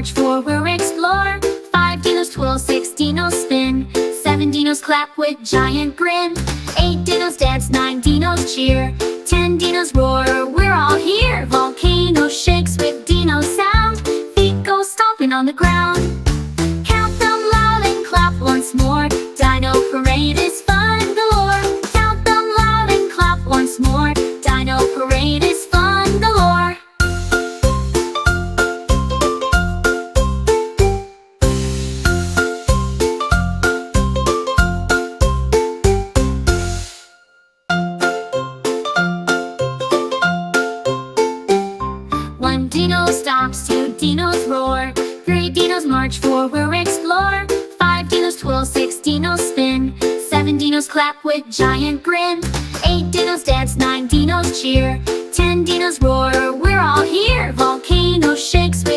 march forward, explore. 5 dinos twirl, 6 dinos spin, 7 dinos clap with giant grin, 8 dinos dance, 9 dinos cheer, 10 dinos roar, we're all here. Volcano shakes with dino sound, feet go stomping on the ground. Count them loud and clap once more, Dino parade is fun galore. Count them loud and clap once more, Dino parade is fun galore. One dino stops, 2 dinos roar, 3 dinos march forward, explore. 5 dinos twirl, 6 dinos spin, 7 dinos clap with giant grin, 8 dinos dance, 9 dinos cheer, 10 dinos roar, we're all here. Volcano shakes with